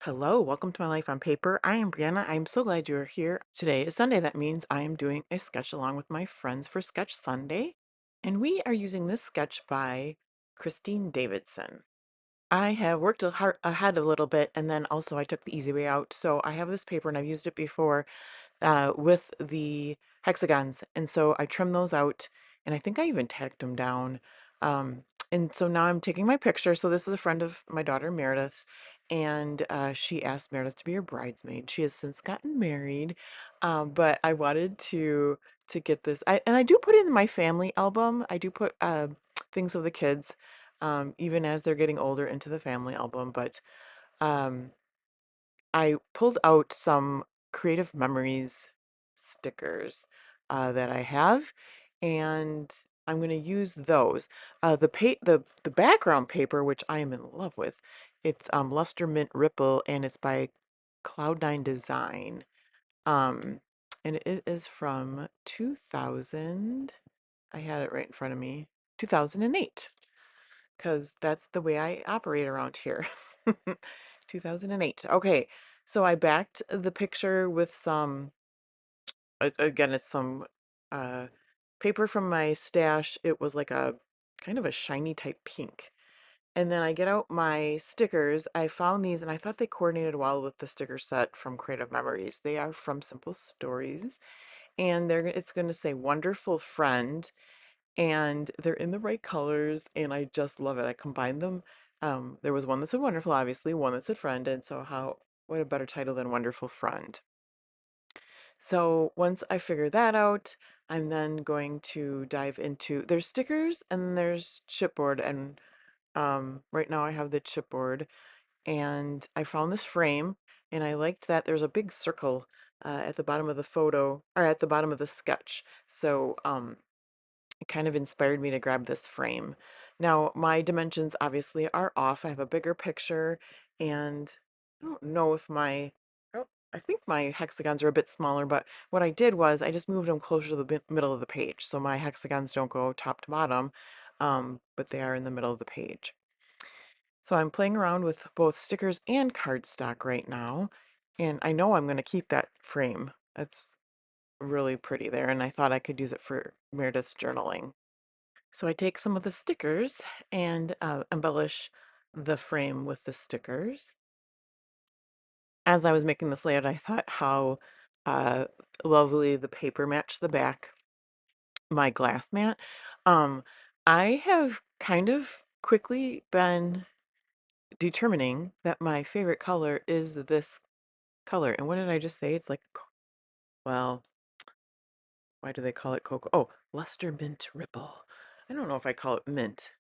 Hello, welcome to my life on paper. I am Brianna. I'm so glad you're here. Today is Sunday. That means I am doing a sketch along with my friends for Sketch Sunday. And we are using this sketch by Christine Davidson. I have worked ahead a little bit, and then also I took the easy way out. So I have this paper and I've used it before with the hexagons. And so I trimmed those out and I think I even tacked them down. Um, and so now I'm taking my picture. So this is a friend of my daughter Meredith's, and she asked Meredith to be her bridesmaid. She has since gotten married, but I wanted to get this. And I do put it in my family album. I do put things of the kids, even as they're getting older, into the family album. But um, I pulled out some Creative Memories stickers that I have, and I'm going to use those. The background paper, which I am in love with, it's Luster Mint Ripple, and it's by Cloud9 Design. Um, and it is from 2000. I had it right in front of me. 2008, because that's the way I operate around here. 2008. Okay, so I backed the picture with some, again, it's some uh, paper from my stash. It was like a kind of a shiny type pink. And then I get out my stickers. I found these and I thought they coordinated well with the sticker set from Creative Memories. They are from Simple Stories, and it's going to say wonderful friend, and they're in the right colors, and I just love it. I combined them. There was one that said wonderful, obviously, one that said friend, and so what a better title than Wonderful Friend. So once I figure that out, I'm then going to dive into, there's stickers and there's chipboard, and right now I have the chipboard, and I found this frame, and I liked that there's a big circle at the bottom of the photo, or at the bottom of the sketch. So it kind of inspired me to grab this frame. Now, my dimensions obviously are off. I have a bigger picture, and I don't know if oh, I think my hexagons are a bit smaller, but what I did was I just moved them closer to the middle of the page. So my hexagons don't go top to bottom, but they are in the middle of the page. So I'm playing around with both stickers and cardstock right now, and I know I'm going to keep that frame. That's really pretty there, and I thought I could use it for Meredith's journaling. So I take some of the stickers and embellish the frame with the stickers. As I was making this layout, I thought how uh, lovely the paper matched the back, my glass mat. Um, I have kind of quickly been determining that my favorite color is this color. And what did I just say? It's like, well, why do they call it cocoa? Oh, luster mint ripple. I don't know if I call it mint.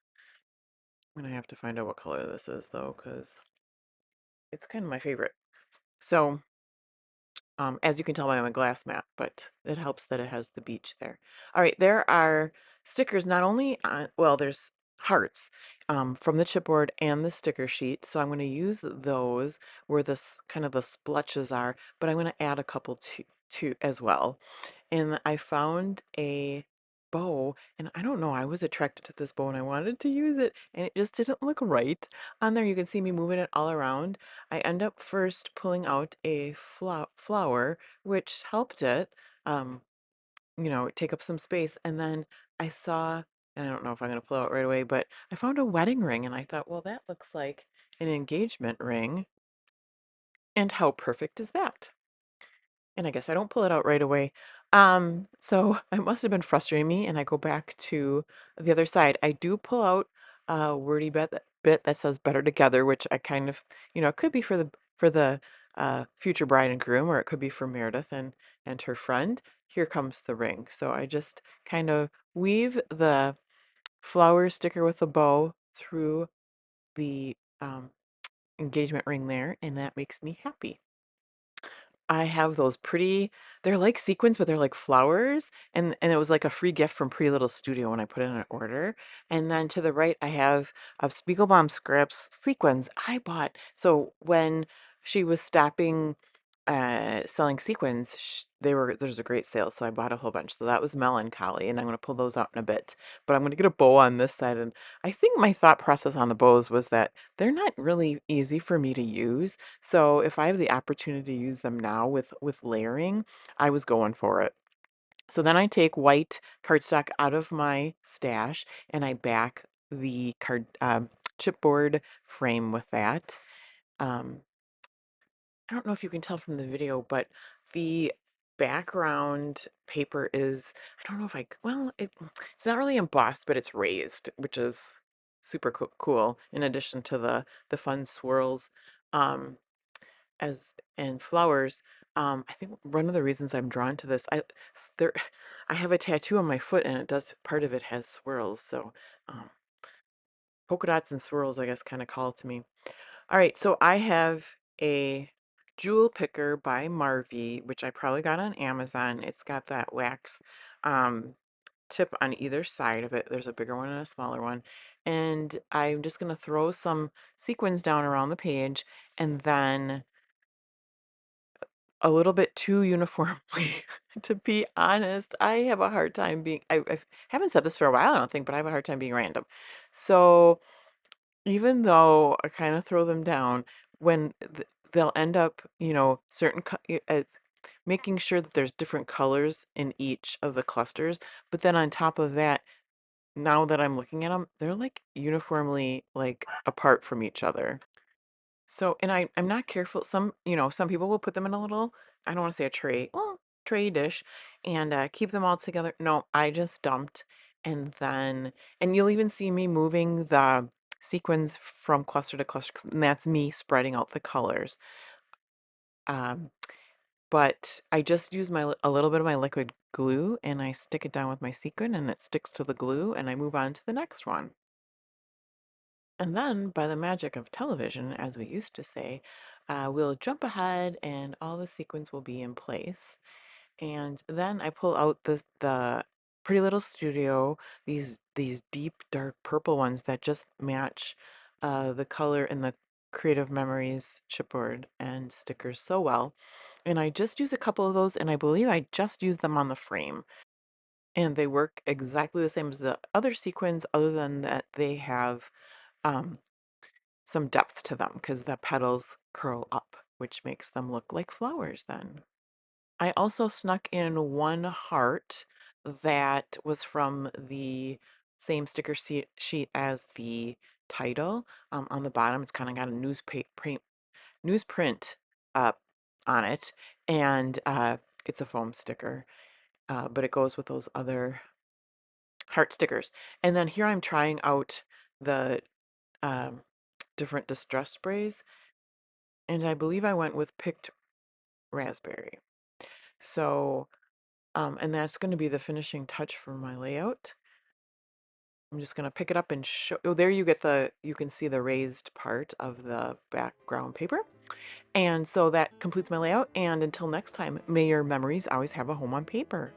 I'm gonna have to find out what color this is though, because it's kind of my favorite. So, as you can tell by my glass mat, but it helps that it has the beach there. All right, there are stickers not only on, well, there's hearts from the chipboard and the sticker sheet. So I'm going to use those where this kind of the splotches are, but I'm going to add a couple to as well. And I found a bow, and I don't know, I was attracted to this bow and I wanted to use it, and it just didn't look right on there. You can see me moving it all around. I end up first pulling out a flower, which helped it, um, take up some space. And then I saw, and I don't know if I'm going to pull out right away, but I found a wedding ring, and I thought, well, that looks like an engagement ring. And how perfect is that? And I guess I don't pull it out right away. So it must have been frustrating me, and I go back to the other side. I do pull out a wordy bit that says "better together," which I kind of, it could be for the future bride and groom, or it could be for Meredith and her friend. Here comes the ring. So I just kind of weave the flower sticker with a bow through the engagement ring there, and that makes me happy. I have those pretty, they're like sequins, but they're like flowers. And it was like a free gift from Pretty Little Studio when I put in an order. And then to the right, I have a Spiegelbaum Scraps sequins I bought. So when she was stopping selling sequins. There's a great sale, so I bought a whole bunch. So that was melancholy, and I'm going to pull those out in a bit. But I'm going to get a bow on this side, and I think my thought process on the bows was that they're not really easy for me to use. So if I have the opportunity to use them now with layering, I was going for it. So then I take white cardstock out of my stash and I back the chipboard frame with that. Um, I don't know if you can tell from the video, but the background paper is, I don't know if well, it's not really embossed, but it's raised, which is super cool in addition to the fun swirls. Um, as and flowers. I think one of the reasons I'm drawn to this, there, I have a tattoo on my foot, and it does part of it has swirls. So, um, polka dots and swirls, I guess, kind of call to me. All right, so I have a jewel picker by Marvy, which I probably got on Amazon. It's got that wax um, tip on either side of it. There's a bigger one and a smaller one. And I'm just going to throw some sequins down around the page and then a little bit too uniformly. To be honest, I have a hard time being, I haven't said this for a while, I don't think, but I have a hard time being random. So even though I kind of throw them down, when they'll end up, making sure that there's different colors in each of the clusters. But then on top of that, now that I'm looking at them, they're like uniformly like apart from each other. So, and I'm not careful. Some people will put them in a little, I don't want to say a tray, well, tray dish, and keep them all together. No, I just dumped, and then, and you'll even see me moving the sequins from cluster to cluster, and that's me spreading out the colors. Um, but I just use a little bit of my liquid glue, and I stick it down with my sequin, and it sticks to the glue, and I move on to the next one. And then, by the magic of television, as we used to say, we'll jump ahead and all the sequins will be in place. And then I pull out the Pretty Little Studio, these deep dark purple ones that just match the color in the Creative Memories chipboard and stickers so well. And I just use a couple of those, and I believe I just use them on the frame. And they work exactly the same as the other sequins, other than that they have um, some depth to them because the petals curl up, which makes them look like flowers then. I also snuck in one heart that was from the same sticker sheet as the title. On the bottom, it's kind of got a newsprint up on it, and it's a foam sticker, but it goes with those other heart stickers. And then here I'm trying out the um, different distress sprays, and I believe I went with picked raspberry. So, and that's going to be the finishing touch for my layout. I'm just going to pick it up and show. Oh, there you can see the raised part of the background paper. And so that completes my layout. And until next time, may your memories always have a home on paper.